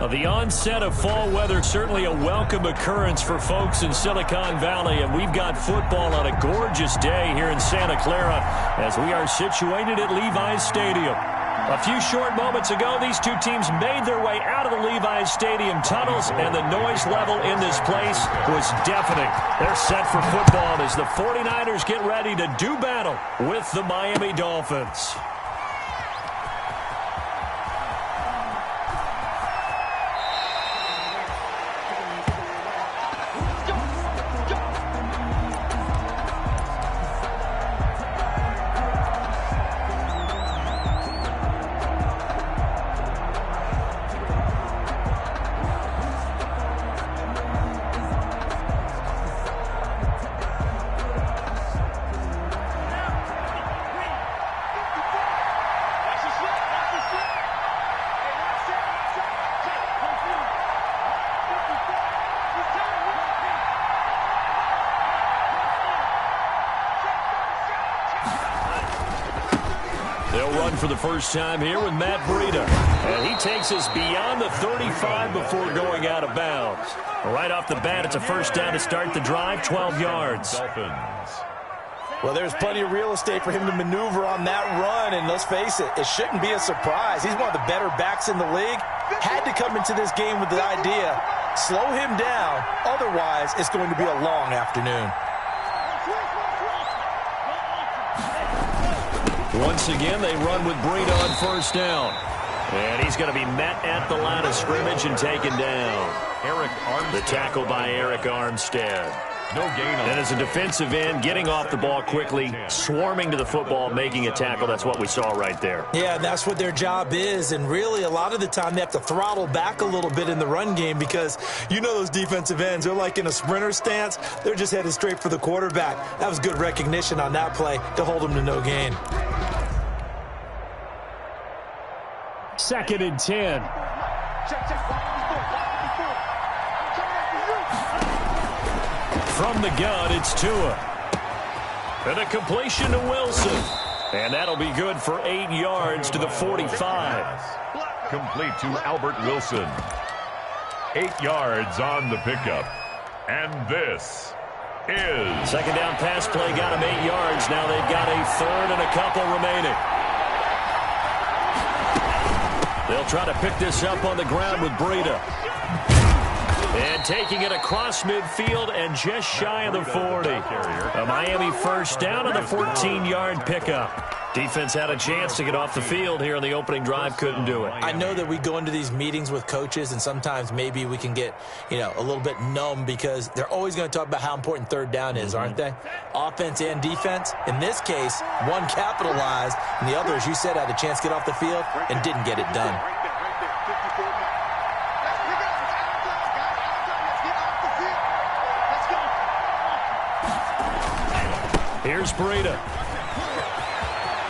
The onset of fall weather, certainly a welcome occurrence for folks in Silicon Valley, and we've got football on a gorgeous day here in Santa Clara as we are situated at Levi's Stadium. A few short moments ago, these two teams made their way out of the Levi's Stadium tunnels, and the noise level in this place was deafening. They're set for football as the 49ers get ready to do battle with the Miami Dolphins. For the first time here with Matt Breida. And he takes us beyond the 35 before going out of bounds. Right off the bat, it's a first down to start the drive, 12 yards. Well, there's plenty of real estate for him to maneuver on that run, and let's face it, it shouldn't be a surprise. He's one of the better backs in the league. Had to come into this game with the idea, slow him down, otherwise it's going to be a long afternoon. Once again, they run with Breida on first down. And he's going to be met at the line of scrimmage and taken down. Eric Armstead. The tackle by Eric Armstead. No gain on. And as a defensive end, getting off the ball quickly, swarming to the football, making a tackle. That's what we saw right there. Yeah, that's what their job is. And really, a lot of the time, they have to throttle back a little bit in the run game because you know those defensive ends, they're like in a sprinter stance. They're just headed straight for the quarterback. That was good recognition on that play to hold him to no gain. 2nd and 10. From the gun, it's Tua. And a completion to Wilson. And that'll be good for 8 yards to the 45. Complete to Albert Wilson. 8 yards on the pickup. And this is... Second down pass play got him 8 yards. Now they've got a third and a couple remaining. They'll try to pick this up on the ground with Breida. And taking it across midfield and just shy of the 40. A Miami first down on the 14-yard pickup. Defense had a chance to get off the field here in the opening drive, couldn't do it. I know that we go into these meetings with coaches, and sometimes maybe we can get, a little bit numb because they're always going to talk about how important third down is, aren't they? Offense and defense. In this case, one capitalized, and the other, as you said, had a chance to get off the field and didn't get it done. Here's Breida.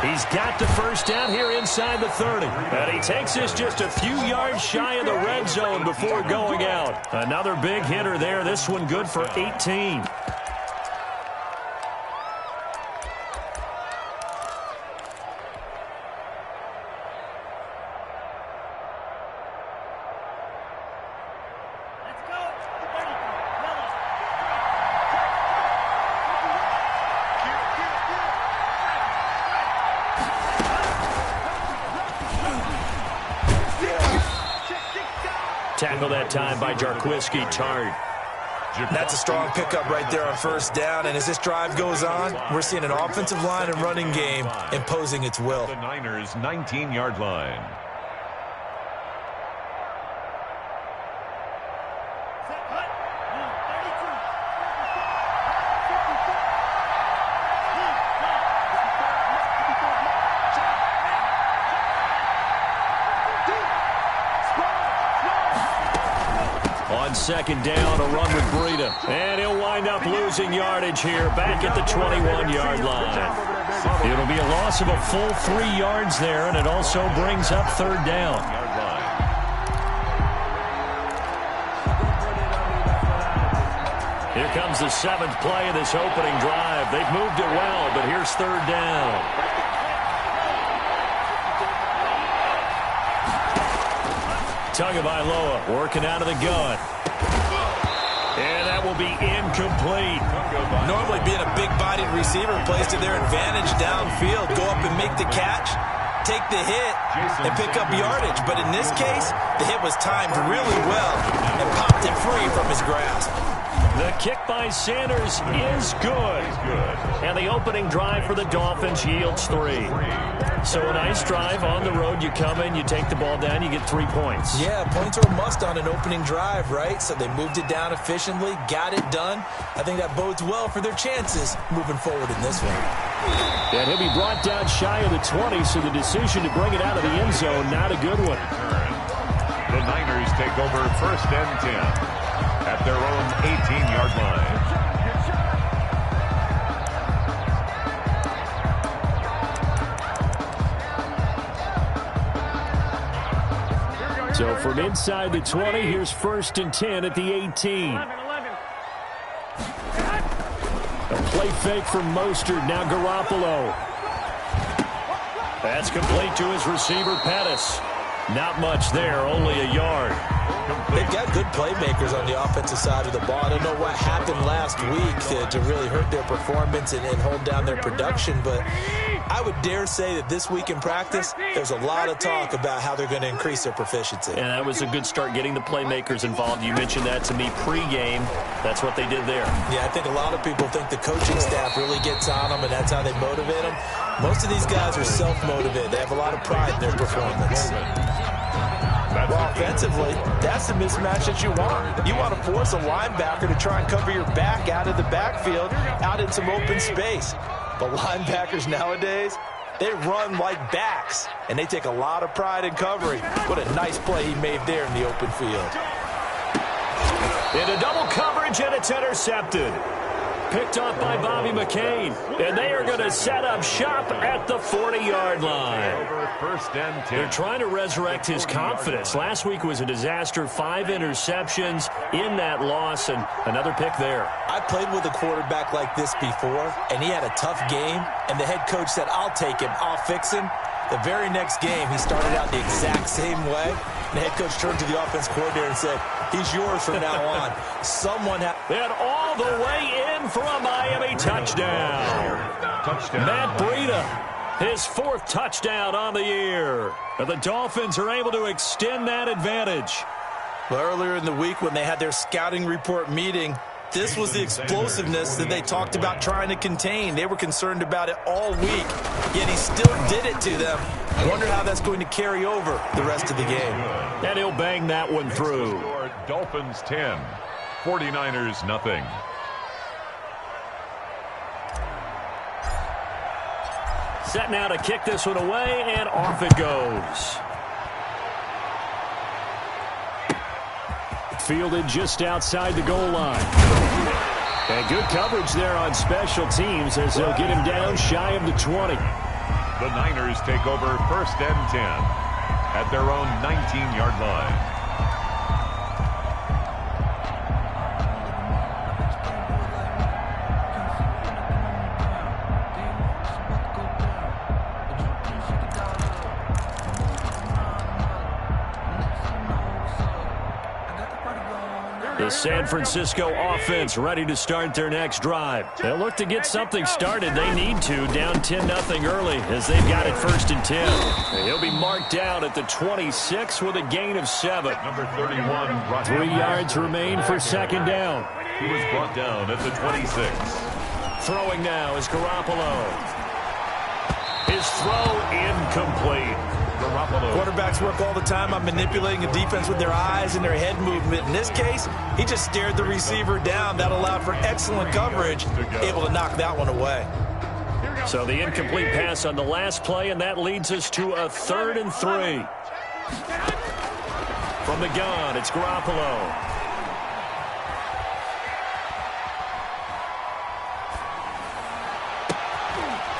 He's got the first down here inside the 30. And he takes us just a few yards shy of the red zone before going out. Another big hitter there. This one good for 18. Tackle that time by Jarquiski Tartt. That's a strong pickup right there on first down. And as this drive goes on, we're seeing an offensive line and running game imposing its will. The Niners' 19-yard line. Second down, a run with Breida. And he'll wind up losing yardage here back at the 21-yard line. It'll be a loss of a full 3 yards there, and it also brings up third down. Here comes the 7th play of this opening drive. They've moved it well, but here's third down. Tagovailoa working out of the gun. And that will be incomplete. Normally being a big-bodied receiver plays to their advantage downfield. Go up and make the catch, take the hit, and pick up yardage. But in this case, the hit was timed really well and popped it free from his grasp. The kick by Sanders is good. And the opening drive for the Dolphins yields 3. So a nice drive on the road. You come in, you take the ball down, you get 3 points. Yeah, points are a must on an opening drive, right? So they moved it down efficiently, got it done. I think that bodes well for their chances moving forward in this one. And he'll be brought down shy of the 20, so the decision to bring it out of the end zone, not a good one. The Niners take over 1st and 10 at their own 18-yard line. So from inside the 20, here's 1st and 10 at the 18. A play fake from Mostert, now Garoppolo. That's complete to his receiver, Pettis. Not much there, only a yard. They've got good playmakers on the offensive side of the ball. I don't know what happened last week to really hurt their performance and hold down their production, but I would dare say that this week in practice, there's a lot of talk about how they're going to increase their proficiency. And that was a good start getting the playmakers involved. You mentioned that to me pregame. That's what they did there. Yeah, I think a lot of people think the coaching staff really gets on them, and that's how they motivate them. Most of these guys are self-motivated. They have a lot of pride in their performance. Well, offensively, that's the mismatch that you want. You want to force a linebacker to try and cover your back out of the backfield, out in some open space. But linebackers nowadays, they run like backs, and they take a lot of pride in covering. What a nice play he made there in the open field. Into double coverage, and it's intercepted. Picked off by Bobby McCain. And they are going to set up shop at the 40-yard line. 1st and 10. They're trying to resurrect his confidence. Last week was a disaster. 5 interceptions in that loss, and another pick there. I played with a quarterback like this before, and he had a tough game, and the head coach said, "I'll take him, I'll fix him." The very next game, he started out the exact same way. And the head coach turned to the offense coordinator and said, "He's yours from now on." Someone had... And all the way in for a Miami touchdown. Matt Breida, his 4th touchdown on the year. And the Dolphins are able to extend that advantage. Well, earlier in the week when they had their scouting report meeting, this was the explosiveness that they talked about trying to contain. They were concerned about it all week, yet he still did it to them. I wonder how that's going to carry over the rest of the game. And he'll bang that one through. Dolphins 10, 49ers nothing. Set now to kick this one away, and off it goes. Fielded just outside the goal line. And good coverage there on special teams as they'll get him down shy of the 20. The Niners take over 1st and 10 at their own 19-yard line. The San Francisco offense ready to start their next drive. They'll look to get something started. They need to, down 10-0 early as they've got it 1st and 10. And he'll be marked down at the 26 with a gain of 7. Number 31, 3 yards remain for 2nd down. He was brought down at the 26. Throwing now is Garoppolo. His throw incomplete. Quarterbacks work all the time on manipulating a defense with their eyes and their head movement. In this case, he just stared the receiver down. That allowed for excellent coverage, able to knock that one away. So the incomplete pass on the last play, and that leads us to a 3rd and 3. From the gun, it's Garoppolo.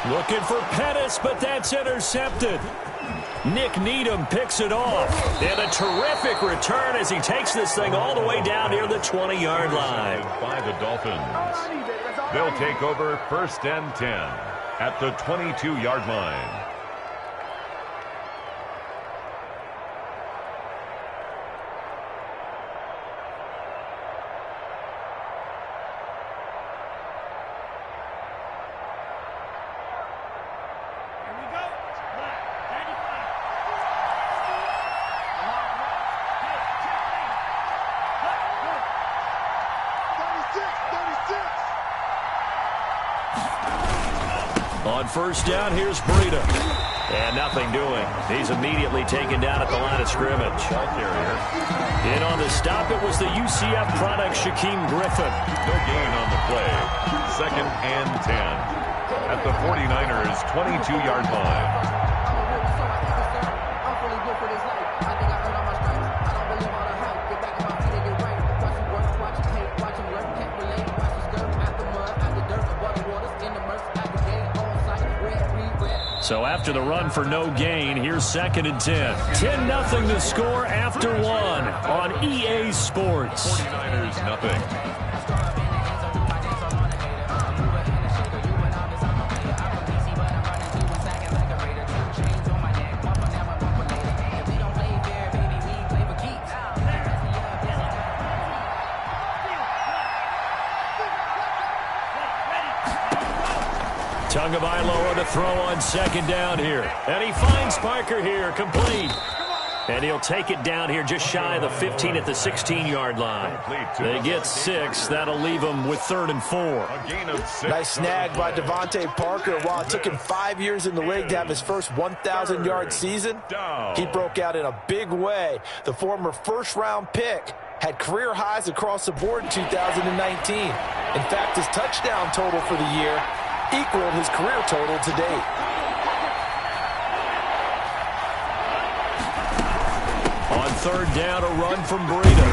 Looking for Pettis, but that's intercepted. Nick Needham picks it off. And a terrific return as he takes this thing all the way down near the 20-yard line. By the Dolphins. They'll take over 1st and 10 at the 22-yard line. On first down, here's Breida. And nothing doing. He's immediately taken down at the line of scrimmage. In on the stop, it was the UCF product, Shaquem Griffin. No gain on the play. 2nd and 10. At the 49ers' 22-yard line. So after the run for no gain, here's 2nd and 10. 10-0 the score after 1 on EA Sports. 49ers nothing. Tagovailoa to throw on 2nd down here. And he finds Parker here, complete. And he'll take it down here just shy of the 15 at the 16-yard line. They get 6. That'll leave them with 3rd and 4. A gain of 6. Nice snag by Devontae Parker. While it took him 5 years in the league to have his first 1,000-yard season, he broke out in a big way. The former first-round pick had career highs across the board in 2019. In fact, his touchdown total for the year equaled his career total to date. On 3rd down, a run from Breida.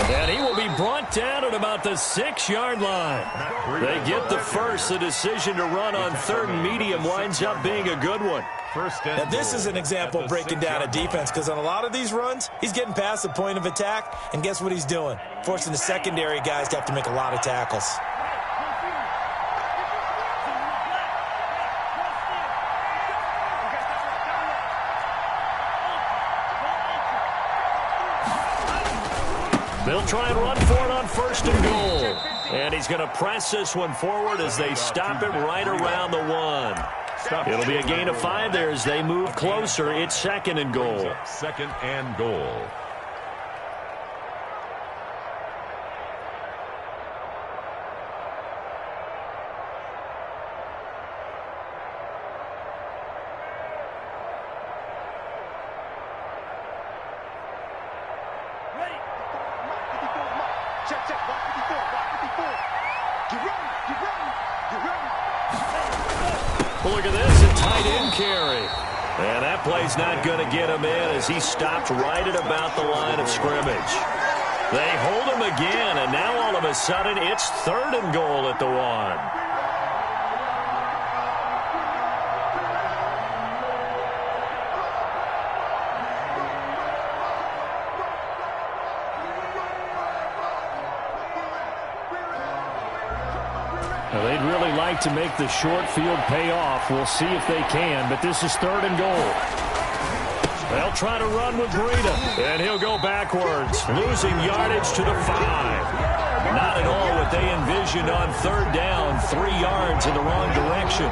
And he will be brought down at about the 6-yard line. They get the first. The decision to run on 3rd and medium winds up being a good one. Now, this is an example of breaking down a defense, because on a lot of these runs, he's getting past the point of attack, and guess what he's doing? Forcing the secondary guys to have to make a lot of tackles. They'll try and run for it on 1st and goal. And he's going to press this one forward as they stop it right around the 1. It'll be a gain of 5 there as they move closer. It's 2nd and goal. 2nd and goal. Look at this, a tight end carry. And that play's not going to get him in as he stopped right at about the line of scrimmage. They hold him again, and now all of a sudden it's 3rd and goal at the 1. Well, they'd really like to make the short field pay off. We'll see if they can, but this is 3rd and goal. They'll try to run with Breida, and he'll go backwards, losing yardage to the 5. Not at all what they envisioned on 3rd down, 3 yards in the wrong direction.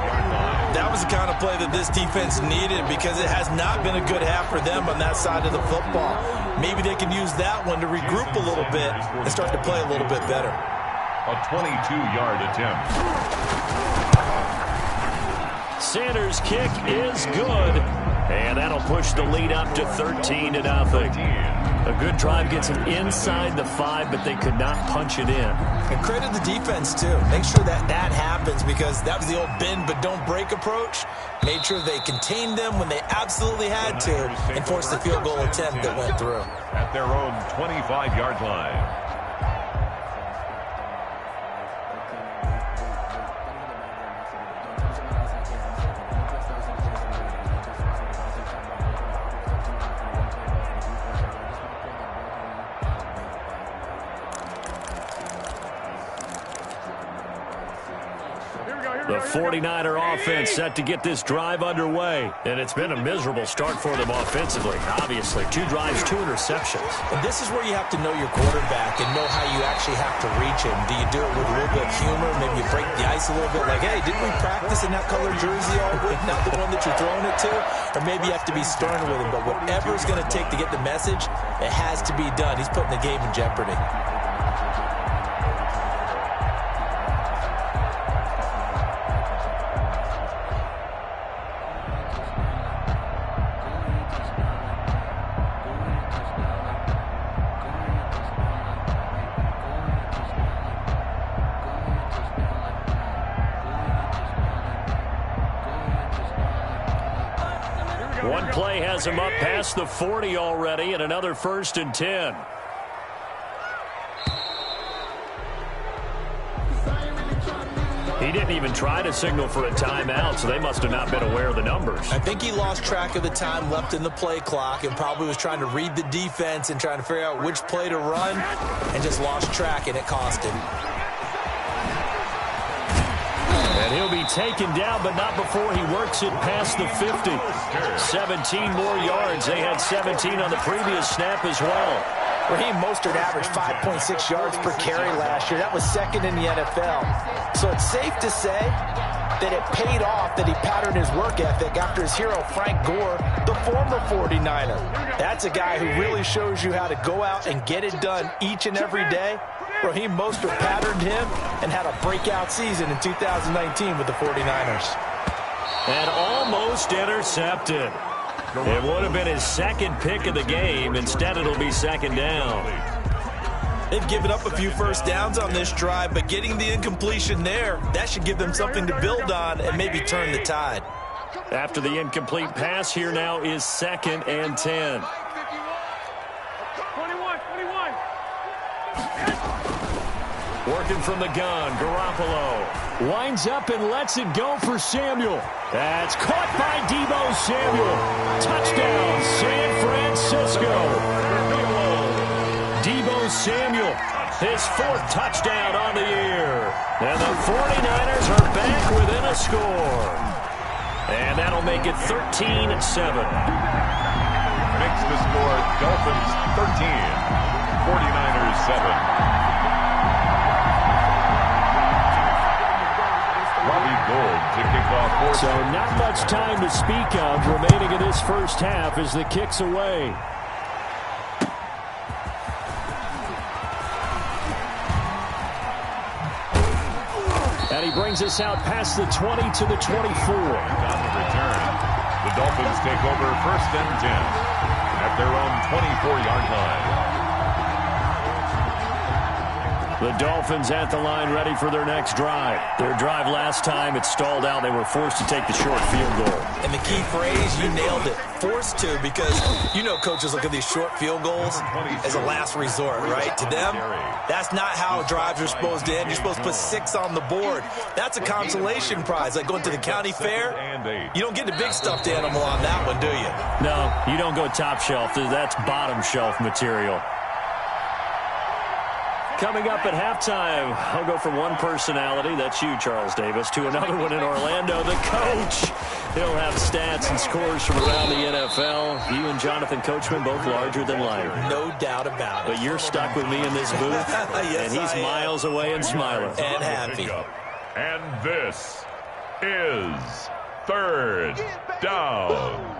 That was the kind of play that this defense needed, because it has not been a good half for them on that side of the football. Maybe they can use that one to regroup a little bit and start to play a little bit better. A 22-yard attempt. Sanders' kick is good. And that'll push the lead up to 13-0. A good drive gets them inside the 5, but they could not punch it in. And credit the defense, too. Make sure that that happens, because that was the old bend but don't break approach. Made sure they contained them when they absolutely had to and forced the field goal attempt that went through. At their own 25-yard line. The 49er offense set to get this drive underway. And it's been a miserable start for them offensively, obviously. 2 drives, 2 interceptions. And this is where you have to know your quarterback and know how you actually have to reach him. Do you do it with a little bit of humor? Maybe you break the ice a little bit, like, hey, didn't we practice in that color jersey all week, not the one that you're throwing it to? Or maybe you have to be stern with him. But whatever it's going to take to get the message, it has to be done. He's putting the game in jeopardy. One play has him up past the 40 already, and another 1st and 10. He didn't even try to signal for a timeout, so they must have not been aware of the numbers. I think he lost track of the time left in the play clock and probably was trying to read the defense and trying to figure out which play to run and just lost track, and it cost him. And he'll be taken down, but not before he works it past the 50. 17 more yards. They had 17 on the previous snap as well. Raheem Mostert averaged 5.6 yards per carry last year. That was 2nd in the NFL. So it's safe to say that it paid off that he patterned his work ethic after his hero, Frank Gore, the former 49er. That's a guy who really shows you how to go out and get it done each and every day. Raheem Mostert patterned him and had a breakout season in 2019 with the 49ers. And almost intercepted. It would have been his 2nd pick of the game. Instead, it'll be 2nd down. They've given up a few first downs on this drive, but getting the incompletion there, that should give them something to build on and maybe turn the tide. After the incomplete pass, here now is 2nd and 10. Working from the gun, Garoppolo winds up and lets it go for Samuel. That's caught by Deebo Samuel. Touchdown, San Francisco. Deebo Samuel, his 4th touchdown on the year. And the 49ers are back within a score. And that'll make it 13-7. Makes the score Dolphins 13, 49ers 7. To kick off. So not much time to speak of remaining in this first half as the kick's away. And he brings us out past the 20 to the 24. On the return, the Dolphins take over 1st and 10 at their own 24-yard line. The Dolphins at the line ready for their next drive. Their drive last time, it stalled out. They were forced to take the short field goal. And the key phrase, you nailed it, forced to, because you know coaches look at these short field goals as a last resort, right? To them, that's not how drives are supposed to end. You're supposed to put 6 on the board. That's a consolation prize, like going to the county fair. You don't get the big stuffed animal on that one, do you? No, you don't go top shelf. That's bottom shelf material. Coming up at halftime, I'll go from one personality, that's you, Charles Davis, to another one in Orlando, the coach. He'll have stats and scores from around the NFL. You and Jonathan Coachman, both larger than life. No doubt about it. But you're stuck with me in this booth, yes, and he's miles away and smiling. And happy. And this is 3rd down.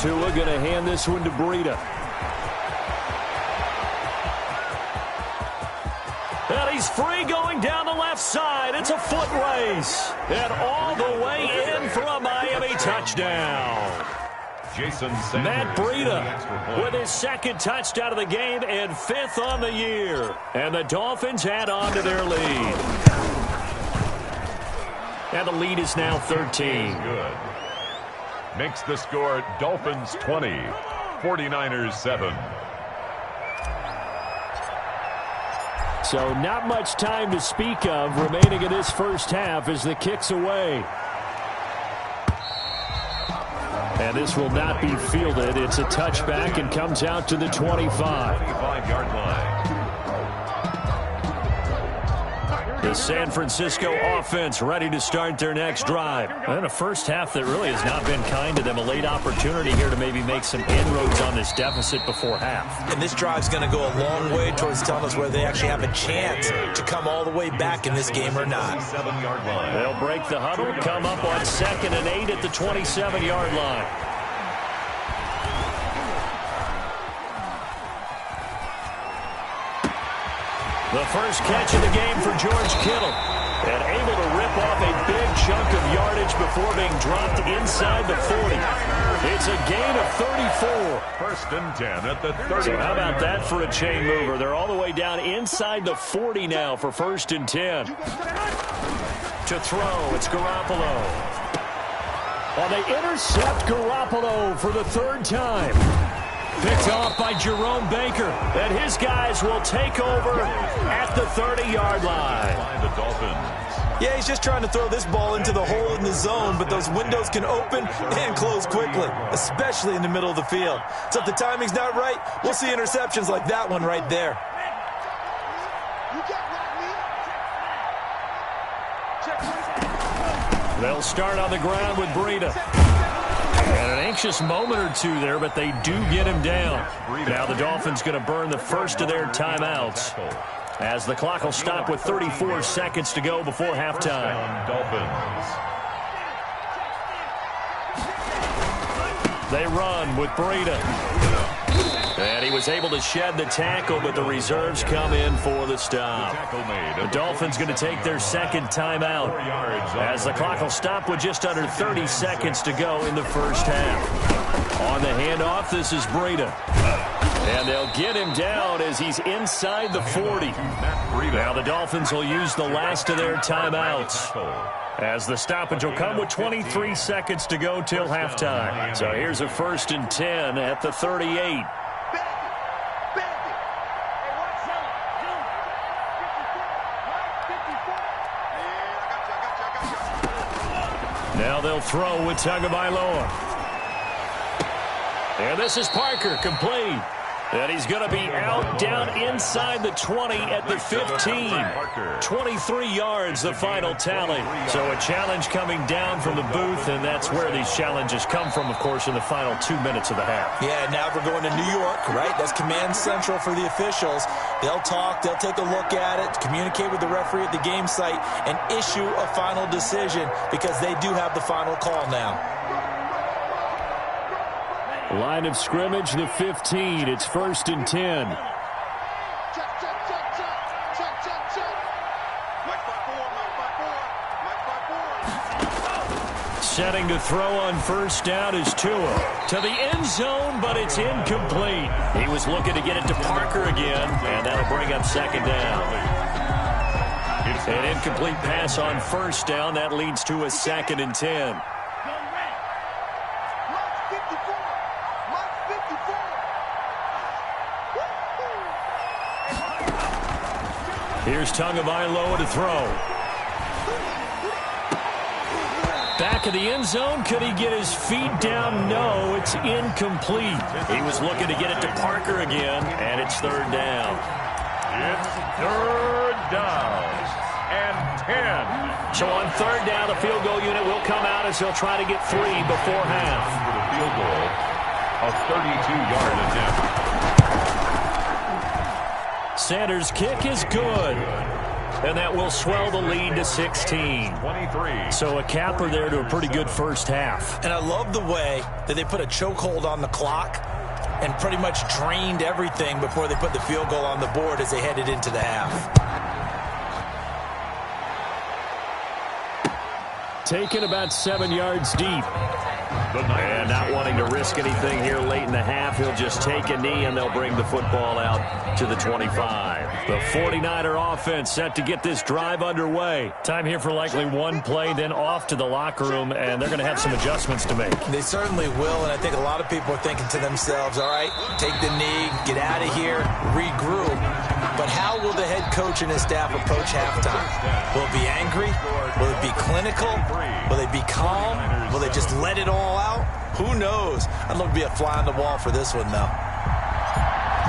Tua going to hand this one to Breida. And he's free going down the left side. It's a foot race. And all the way in for a Miami touchdown. Matt Breida with his 2nd touchdown of the game and 5th on the year. And the Dolphins add on to their lead. And the lead is now 13. Good. Makes the score Dolphins 20, 49ers 7. So not much time to speak of remaining in this first half as the kick's away. And this will not be fielded. It's a touchback and comes out to the 25. 25-yard line. The San Francisco offense ready to start their next drive. And a first half that really has not been kind to them. A late opportunity here to maybe make some inroads on this deficit before half. And this drive's going to go a long way towards telling us whether they actually have a chance to come all the way back in this game or not. 7-yard line. They'll break the huddle, come up on 2nd and 8 at the 27-yard line. The first catch of the game for George Kittle. And able to rip off a big chunk of yardage before being dropped inside the 40. It's a gain of 34. First and 10 at the 30. So how about that for a chain mover? They're all the way down inside the 40 now for first and 10. To throw, it's Garoppolo. Well, they intercept Garoppolo for the third time. Picked off by Jerome Baker. And his guys will take over at the 30-yard line. The Dolphins. Yeah, he's just trying to throw this ball into the hole in the zone, but those windows can open and close quickly, especially in the middle of the field. So if the timing's not right, we'll see interceptions like that one right there. They'll start on the ground with Breida. And an anxious moment or two there, but they do get him down. Now the Dolphins going to burn the first of their timeouts, as the clock will stop with 34 seconds to go before halftime. Dolphins. They run with Breida. And he was able to shed the tackle, but the reserves come in for the stop. The Dolphins going to take their second timeout, as the clock will stop with just under 30 seconds to go in the first half. On the handoff, this is Breida. And they'll get him down as he's inside the 40. Now the Dolphins will use the last of their timeouts, as the stoppage will come with 23 seconds to go till halftime. So here's a first and 10 at the 38. Now they'll throw with Tagovailoa. And this is Parker, complete. And he's going to be out down inside the 20 at the 15. 23 yards, the final tally. So a challenge coming down from the booth, and that's where these challenges come from, of course, in the final 2 minutes of the half. Yeah, now we're going to New York, right? That's command central for the officials. They'll talk, they'll take a look at it, communicate with the referee at the game site, and issue a final decision, because they do have the final call now. Line of scrimmage, the 15. It's first and 10. Setting to throw on first down is Tua. To the end zone, but it's incomplete. He was looking to get it to Parker again, and that'll bring up second down. An incomplete pass on first down. That leads to a second and 10. Here's Tagovailoa to throw. Back of the end zone. Could he get his feet down? No, it's incomplete. He was looking to get it to Parker again, and it's third down. It's third down and 10. So on third down, the field goal unit will come out as he'll try to get 3 before half. For the field goal, a 32-yard attempt. Sanders' kick is good, and that will swell the lead to 16. 23. So a capper there to a pretty good first half. And I love the way that they put a chokehold on the clock and pretty much drained everything before they put the field goal on the board as they headed into the half. Taken about 7 yards deep. And not wanting to risk anything here late in the half, he'll just take a knee and they'll bring the football out to the 25. The 49er offense set to get this drive underway. Time here for likely one play, then off to the locker room, and they're going to have some adjustments to make. They certainly will, and I think a lot of people are thinking to themselves, all right, take the knee, get out of here, regroup. But how will the head coach and his staff approach halftime? Will it be angry? Will it be clinical? Will they be calm? Will they just let it all out? Who knows? I'd love to be a fly on the wall for this one, though.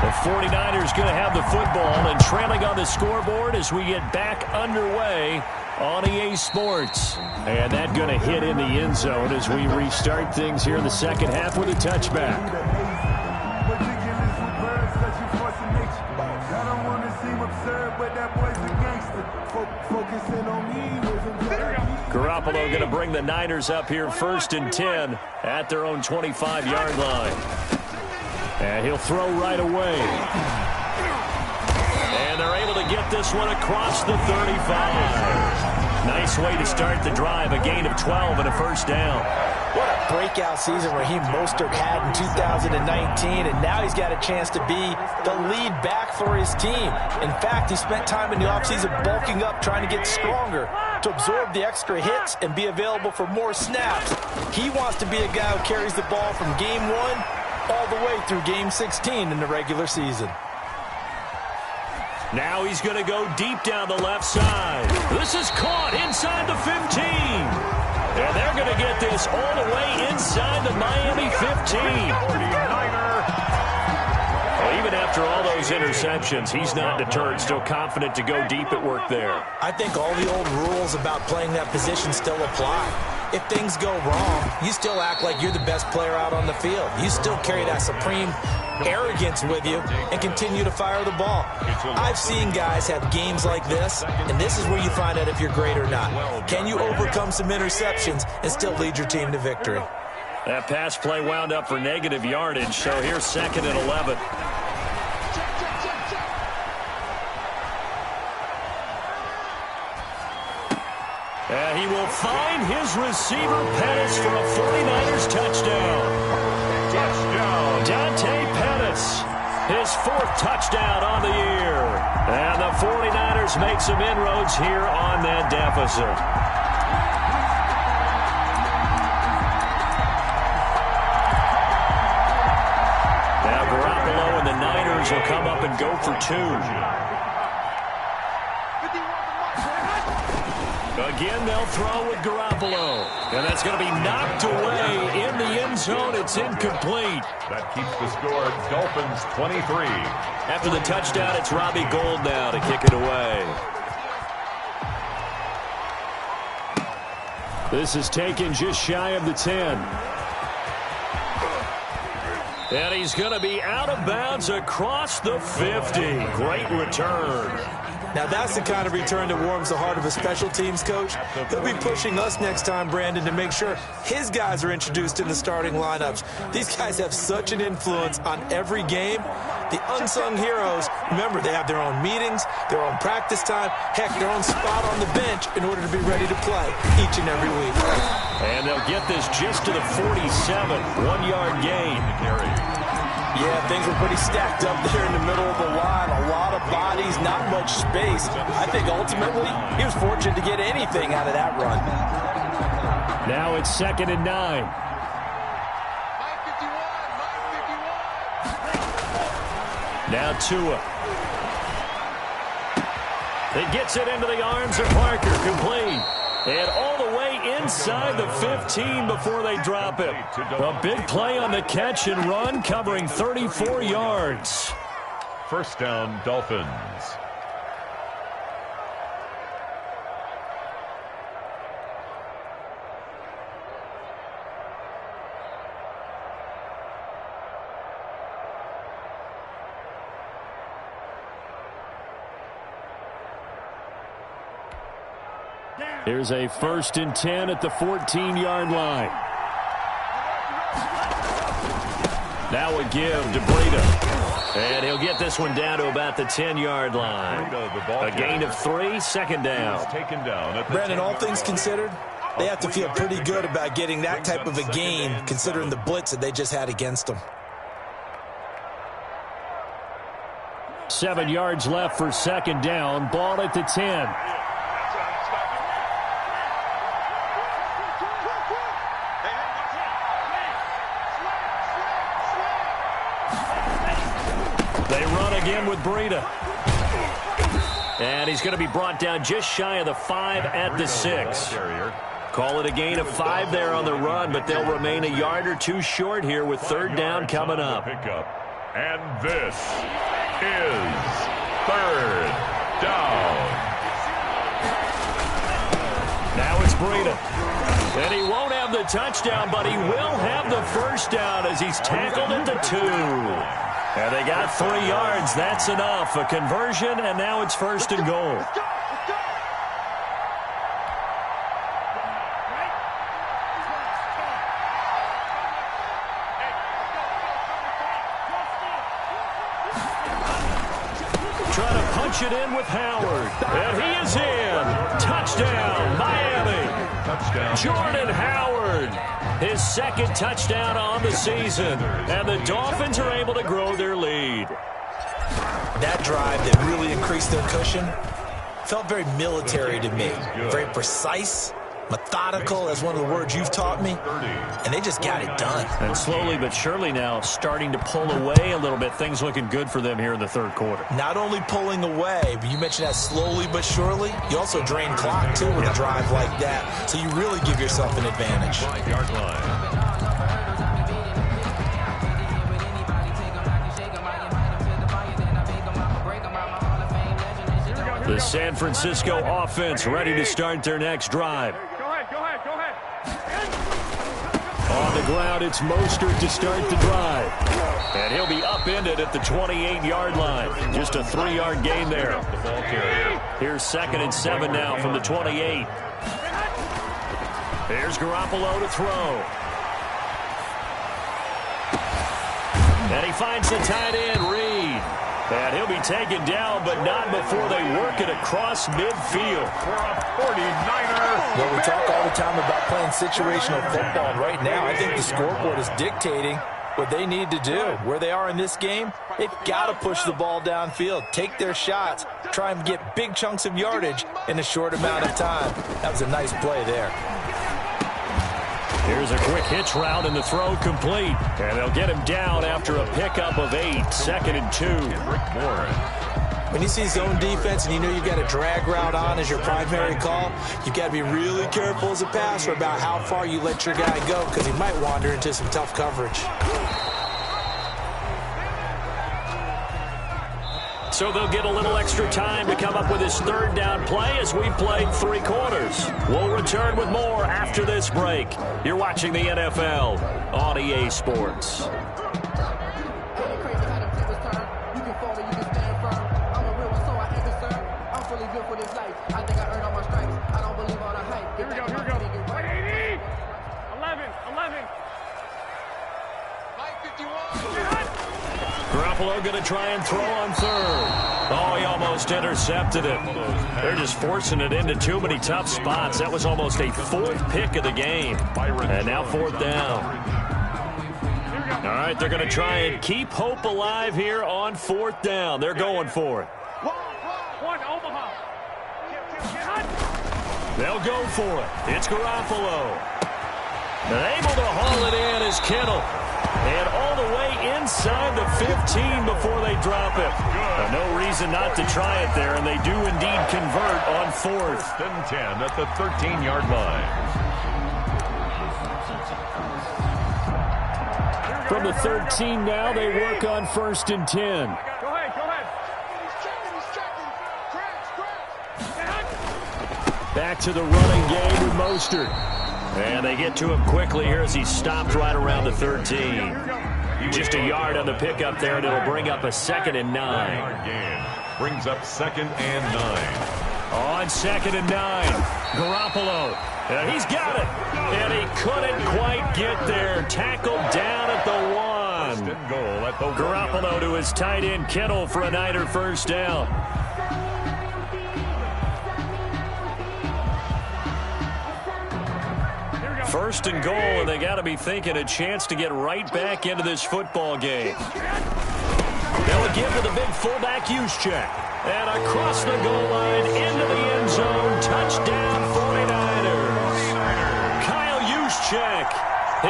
The 49ers going to have the football and trailing on the scoreboard as we get back underway on EA Sports. And that going to hit in the end zone as we restart things here in the second half with a touchback. Garoppolo going to bring the Niners up here first and 10 at their own 25-yard line. And he'll throw right away. And they're able to get this one across the 35. Nice way to start the drive. A gain of 12 and a first down. What a breakout season Raheem Mostert had in 2019, and now he's got a chance to be the lead back for his team. In fact, he spent time in the offseason bulking up, trying to get stronger to absorb the extra hits and be available for more snaps. He wants to be a guy who carries the ball from game 1 all the way through game 16 in the regular season. Now he's going to go deep down the left side. This is caught inside the 15. And they're going to get this all the way inside the Miami 15. Well, even after all those interceptions, he's not deterred, still confident to go deep at work there. I think all the old rules about playing that position still apply. If things go wrong, you still act like you're the best player out on the field. You still carry that supreme arrogance with you and continue to fire the ball. I've seen guys have games like this, and this is where you find out if you're great or not. Can you overcome some interceptions and still lead your team to victory? That pass play wound up for negative yardage, so here's 2nd and 11. And he will find his receiver, Pettis, for a 49ers touchdown. Touchdown. Dante Pettis, his 4th touchdown on the year. And the 49ers make some inroads here on that deficit. Now Garoppolo and the Niners will come up and go for 2. Again, they'll throw with Garoppolo. And that's going to be knocked away in the end zone. It's incomplete. That keeps the score. Dolphins 23. After the touchdown, it's Robbie Gould now to kick it away. This is taken just shy of the 10. And he's going to be out of bounds across the 50. Great return. Now, that's the kind of return that warms the heart of a special teams coach. He'll be pushing us next time, Brandon, to make sure his guys are introduced in the starting lineups. These guys have such an influence on every game. The unsung heroes, remember, they have their own meetings, their own practice time, heck, their own spot on the bench in order to be ready to play each and every week. And they'll get this just to the 47, 1-yard gain. Yeah, things were pretty stacked up there in the middle of the line. A lot of bodies, not much space. I think ultimately he was fortunate to get anything out of that run. Now it's 2nd and 9. Now Tua. He gets it into the arms of Parker, complete. And all the way inside the 15 before they drop it. A big play on the catch and run, covering 34 yards. First down, Dolphins. Here's a 1st and 10 at the 14-yard line. Now a give to Breida. And he'll get this one down to about the 10-yard line. A gain of 3, 2nd down. Brandon, all things considered, they have to feel pretty good about getting that type of a gain, considering the blitz that they just had against them. 7 yards left for 2nd down. Ball at the 10. They run again with Breida. And he's going to be brought down just shy of the 5 at the 6. Call it a gain of 5 there on the run, but they'll remain a yard or 2 short here with 3rd down coming up. And this is 3rd down. Now it's Breida. And he won't have the touchdown, but he will have the 1st down as he's tackled at the 2. And they got 3 yards. That's enough. A conversion, and now it's 1st and goal. Trying to punch launch it in with Howard. And he is in. Touchdown, Miami. Touchdown. Jordan Howard, his second touchdown on the season. And the Dolphins are able to grow their lead. That drive that really increased their cushion felt very military to me. Very precise, methodical, that's one of the words you've taught me. And they just got it done. And slowly but surely now starting to pull away a little bit. Things looking good for them here in the third quarter. Not only pulling away, but you mentioned that slowly but surely. You also drain clock, too, with a drive like that. So you really give yourself an advantage. 5-yard line. The San Francisco offense ready to start their next drive. Go ahead. On the ground, it's Mostert to start the drive. And he'll be upended at the 28-yard line. Just a 3-yard gain there. The ball carrier. Here's 2nd and 7 now from the 28. There's Garoppolo to throw. And he finds the tight end, Reed. And he'll be taken down, but not before they work it across midfield. For a 49er. Well, we talk all the time about playing situational football. And right now, I think the scoreboard is dictating what they need to do. Where they are in this game, they've got to push the ball downfield, take their shots, try and get big chunks of yardage in a short amount of time. That was a nice play there. Here's a quick hitch route, and the throw complete. And they'll get him down after a pickup of 8. 2nd and 2. Rick Warren. When you see zone defense and you know you've got a drag route on as your primary call, you've got to be really careful as a passer about how far you let your guy go because he might wander into some tough coverage. So they'll get a little extra time to come up with his 3rd down play as we've played 3 quarters. We'll return with more after this break. You're watching the NFL on EA Sports. Here we go. 180. 11. Garoppolo going to try and throw on 3rd. Oh, he almost intercepted it. They're just forcing it into too many tough spots. That was almost a 4th pick of the game. And now 4th down. All right, they're going to try and keep hope alive here on 4th down. They're going for it. One, Omaha. They'll go for it. It's Garoppolo. And able to haul it in is Kittle. And all the way inside the 15 before they drop it. No reason not to try it there, and they do indeed convert on 4th. 1st and 10 at the 13-yard line. From the 13 now, they work on 1st and 10. Go ahead. Back to the running game with Mostert. And they get to him quickly here as he stopped right around the 13. Just a yard on the pickup there, and it'll bring up a 2nd and 9. Brings up 2nd and 9. On 2nd and 9, Garoppolo. And he's got it. And he couldn't quite get there. Tackled down at the 1. 1st and goal at the 1. Garoppolo to his tight end, Kittle, for a Niner 1st down. 1st and goal, and they got to be thinking a chance to get right back into this football game. They'll give to the big fullback Juszczyk. And across the goal line into the end zone. Touchdown 49ers. Kyle Juszczyk,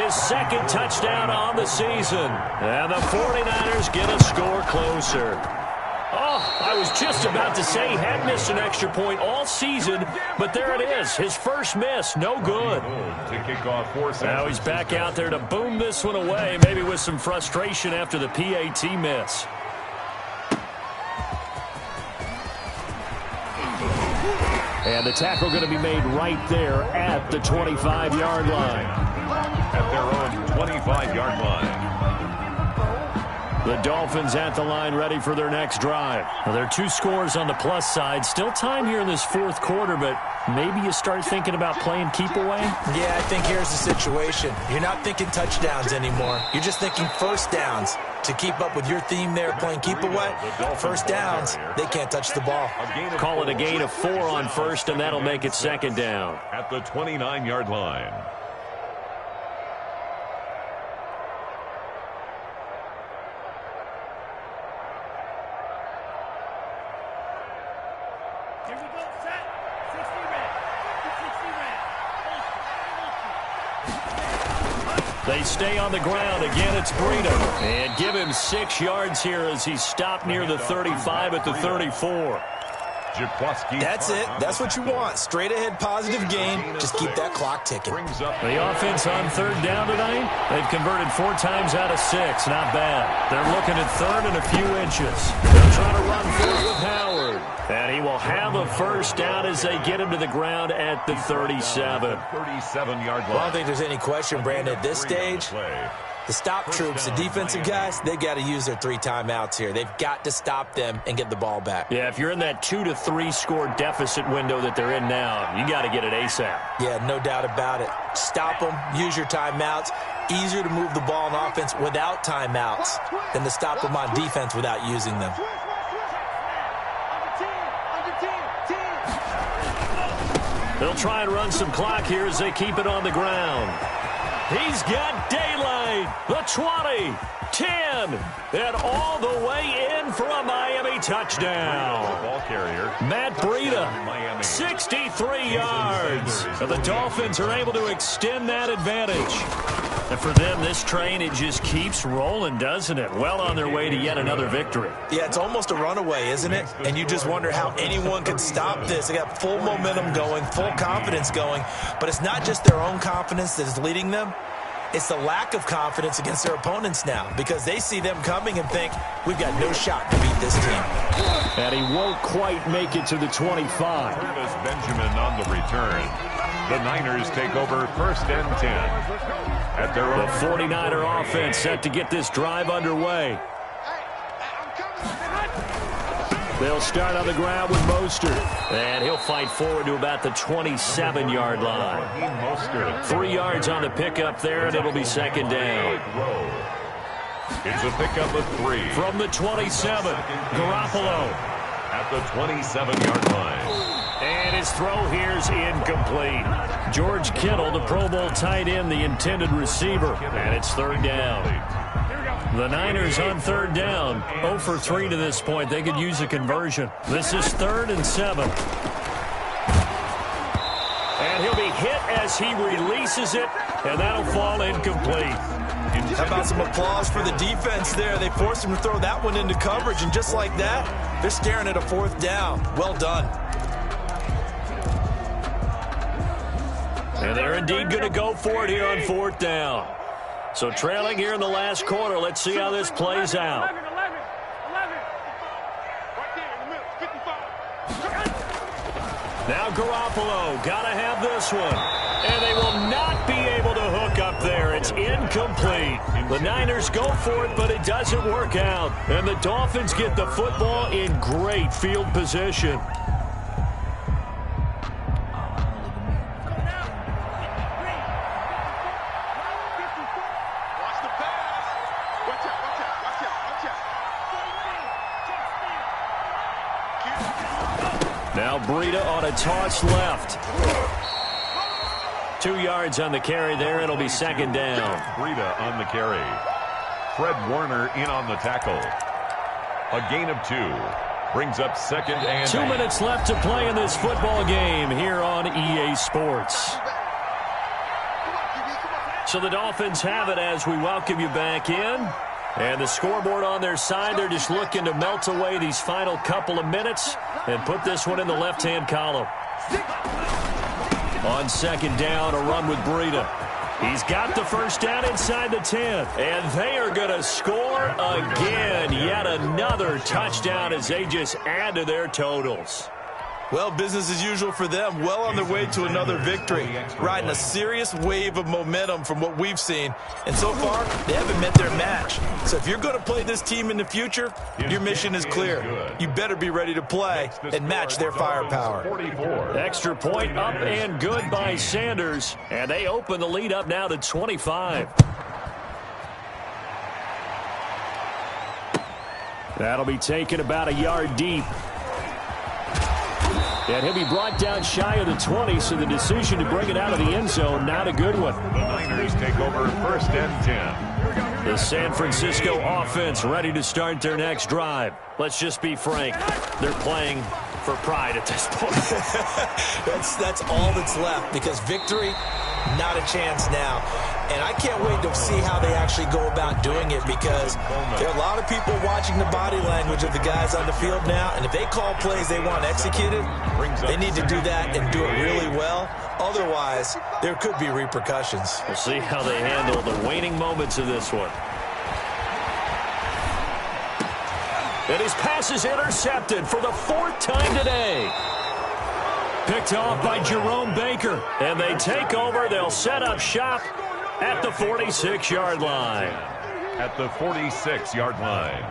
his 2nd touchdown on the season. And the 49ers get a score closer. Oh, I was just about to say he had missed an extra point all season, but there it is. His first miss, no good. To kick off for Now he's back out there to boom this one away, maybe with some frustration after the PAT miss. And the tackle going to be made right there at the 25-yard line. At their own 25-yard line. The Dolphins at the line ready for their next drive. Well, there are 2 scores on the plus side. Still time here in this 4th quarter, but maybe you start thinking about playing keep away? Yeah, I think here's the situation. You're not thinking touchdowns anymore. You're just thinking 1st downs. to keep up with your theme there, playing keep away. First downs, they can't touch the ball. Call it a gain of 4 on first, and that'll make it second down. At the 29-yard line. Here we go, set. 60 red. 60 red. They stay on the ground. Again, it's Breida. And give him 6 yards here as he's stopped near the 35 at the 34. That's it. That's what you want. Straight ahead positive gain. Just keep that clock ticking. The offense on third down tonight, they've converted 4 times out of 6. Not bad. They're looking at third and a few inches. They're trying to run forward with Howard. And he will have a first down as they get him to the ground at the 37. 37-yard line. Well, I don't think there's any question, Brandon, at this stage. The stop troops, the defensive guys, they've got to use their 3 timeouts here. They've got to stop them and get the ball back. Yeah, if you're in that 2 to 3 score deficit window that they're in now, you got to get it ASAP. Yeah, no doubt about it. Stop them, use your timeouts. Easier to move the ball on offense without timeouts than to stop them on defense without using them. They'll try and run some clock here as they keep it on the ground. He's got daylight. The 20, 10, and all the way in for a Miami touchdown. Ball carrier. Matt Breida, 63 yards. So the Dolphins are able to extend that advantage. And for them, this train, it just keeps rolling, doesn't it? Well on their way to yet another victory. Yeah, it's almost a runaway, isn't it? And you just wonder how anyone could stop this. They got full momentum going, full confidence going. But it's not just their own confidence that is leading them. It's the lack of confidence against their opponents now because they see them coming and think, we've got no shot to beat this team. And he won't quite make it to the 25. Curtis Benjamin on the return. The Niners take over first and 10. At their The own 49er offense set to get this drive underway. They'll start on the ground with Mostert. And he'll fight forward to about the 27-yard line. 3 yards on the pickup there, and it'll be second down. It's a pickup of 3. From the 27, Garoppolo. At the 27-yard line. And his throw here's incomplete. George Kittle, the Pro Bowl tight end, the intended receiver. And it's third down. The Niners on third down. 0 for 3 to this point. They could use a conversion. This is 3rd and 7. And he'll be hit as he releases it, and that'll fall incomplete. How about some applause for the defense there? They forced him to throw that one into coverage, and just like that, they're staring at a 4th down. Well done. And they're indeed going to go for it here on 4th down. So trailing here in the last quarter. Let's see how this plays out. 11. Right there in the middle, 55. Now Garoppolo, got to have this one. And they will not be able to hook up there. It's incomplete. The Niners go for it, but it doesn't work out. And the Dolphins get the football in great field position. Now Breida on a toss left. 2 yards on the carry there. It'll be second down. Breida on the carry. Fred Warner in on the tackle. A gain of 2. Brings up second and 2 minutes left to play in this football game here on EA Sports. So the Dolphins have it as we welcome you back in. And the scoreboard on their side, they're just looking to melt away these final couple of minutes and put this one in the left-hand column. On second down, a run with Breida. He's got the first down inside the 10. And they are going to score again. Yet another touchdown as they just add to their totals. Well, business as usual for them. Well on their way to another victory. Riding a serious wave of momentum from what we've seen. And so far, they haven't met their match. So if you're going to play this team in the future, your mission is clear. You better be ready to play and match their firepower. Extra point up and good by Sanders. And they open the lead up now to 25. That'll be taken about a yard deep. And he'll be brought down shy of the 20, so the decision to bring it out of the end zone, not a good one. The Niners take over 1st and 10. The San Francisco offense ready to start their next drive. Let's just be frank. They're playing for pride at this point. That's all that's left, because victory, not a chance now. And I can't wait to see how they actually go about doing it, because there are a lot of people watching the body language of the guys on the field now, and if they call plays they want executed, they need to do that and do it really well. Otherwise, there could be repercussions. We'll see how they handle the waning moments of this one. And his pass is intercepted for the 4th time today. Picked off by Jerome Baker. And they take over. They'll set up shop at the 46-yard line. At the 46-yard line.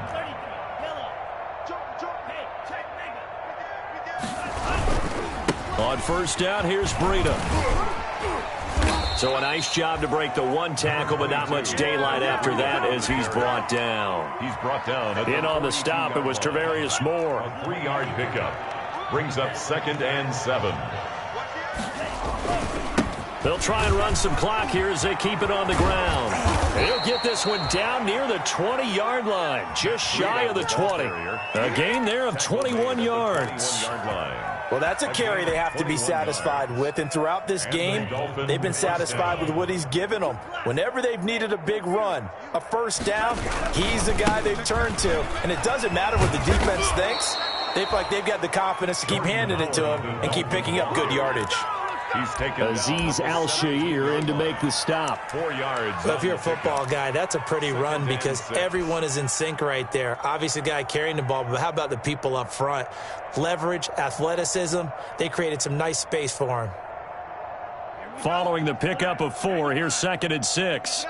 On 1st down, here's Breida. So a nice job to break the 1 tackle, but not much daylight after that as he's brought down. He's brought down. In on the stop, it was Travarius Moore. A 3-yard pickup. Brings up 2nd and 7. They'll try and run some clock here as they keep it on the ground. And he'll get this one down near the 20-yard line, just shy of the 20. A gain there of 21 yards. Well, that's a carry they have to be satisfied with, and throughout this game, they've been satisfied with what he's given them. Whenever they've needed a big run, a 1st down, he's the guy they've turned to. And it doesn't matter what the defense thinks. They feel like they've got the confidence to keep handing it to him and keep picking up good yardage. He's taken Azeez Al-Shaair in to make the stop. 4 yards. But if you're a football guy, that's a pretty run, because everyone is in sync right there. Obviously, the guy carrying the ball, but how about the people up front? Leverage, athleticism, they created some nice space for him. Following the pickup of 4, here's 2nd and 6.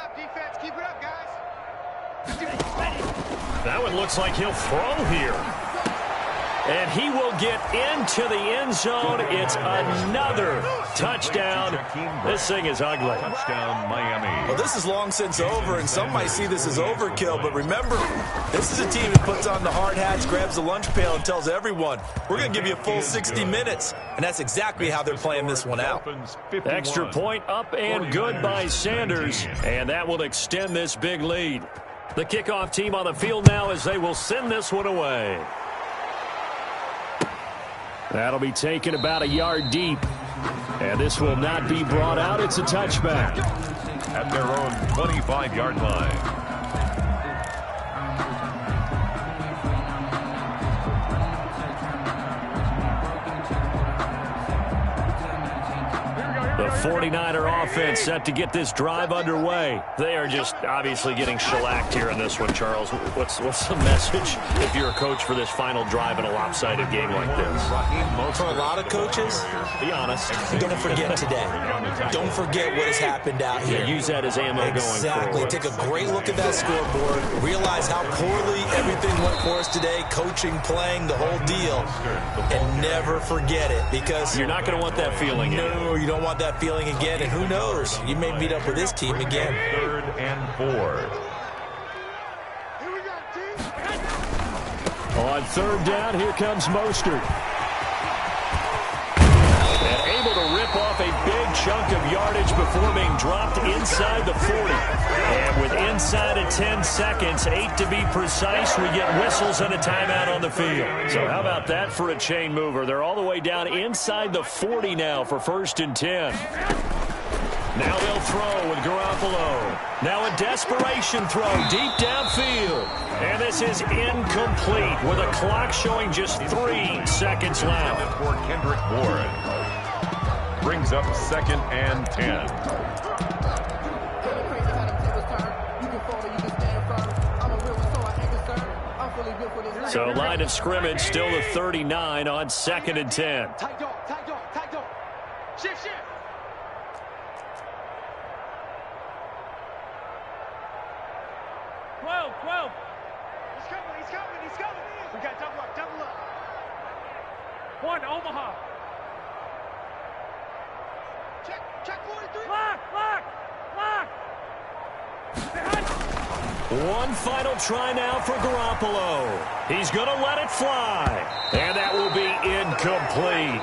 Keep it up, guys. That one looks like he'll throw here. And he will get into the end zone. It's another touchdown. This thing is ugly. Touchdown, Miami. Well, this is long since over, and some might see this as overkill. But remember, this is a team that puts on the hard hats, grabs the lunch pail, and tells everyone, we're going to give you a full 60 minutes. And that's exactly how they're playing this one out. Extra point up and good by Sanders. And that will extend this big lead. The kickoff team on the field now as they will send this one away. That'll be taken about a yard deep. And this will not be brought out. It's a touchback. At their own 25-yard line. The 49er offense set to get this drive underway. They are just obviously getting shellacked here in this one, Charles. What's the message if you're a coach for this final drive in a lopsided game like this? For a lot of coaches, be honest. Don't forget today. Don't forget what has happened out here. Yeah, use that as ammo going forward. Exactly. Take a great look at that scoreboard. Realize how poorly everything went for us today. Coaching, playing, the whole deal. And never forget it, because you're not going to want that feeling. No, you don't want that feeling again. And who knows? You may meet up with this team again. 3rd and 4. On 3rd down, here comes Mostert. And able to rip off a big chunk of yardage before being dropped inside the 40. And with inside of 10 seconds, 8 to be precise, we get whistles and a timeout on the field. So how about that for a chain mover? They're all the way down inside the 40 now for 1st and 10. Now they'll throw with Garoppolo. Now a desperation throw deep downfield. And this is incomplete with a clock showing just 3 seconds left. For Kendrick Bourne. Brings up 2nd and 10. So line of scrimmage still the 39 on 2nd and 10. Tight dog. Shift. 12. He's coming. We got double up. 1, Omaha. Check 43. Lock. One final try now for Garoppolo. He's going to let it fly. And that will be incomplete.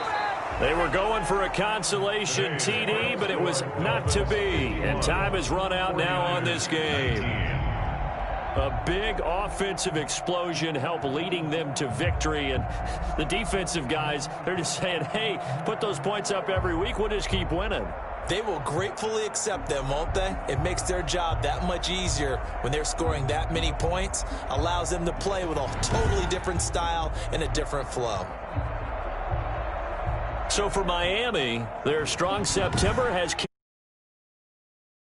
They were going for a consolation TD, but it was not to be. And time has run out now on this game. A big offensive explosion helped leading them to victory. And the defensive guys, they're just saying, hey, put those points up every week. We'll just keep winning. They will gratefully accept them, won't they? It makes their job that much easier when they're scoring that many points. Allows them to play with a totally different style and a different flow. So for Miami, their strong September has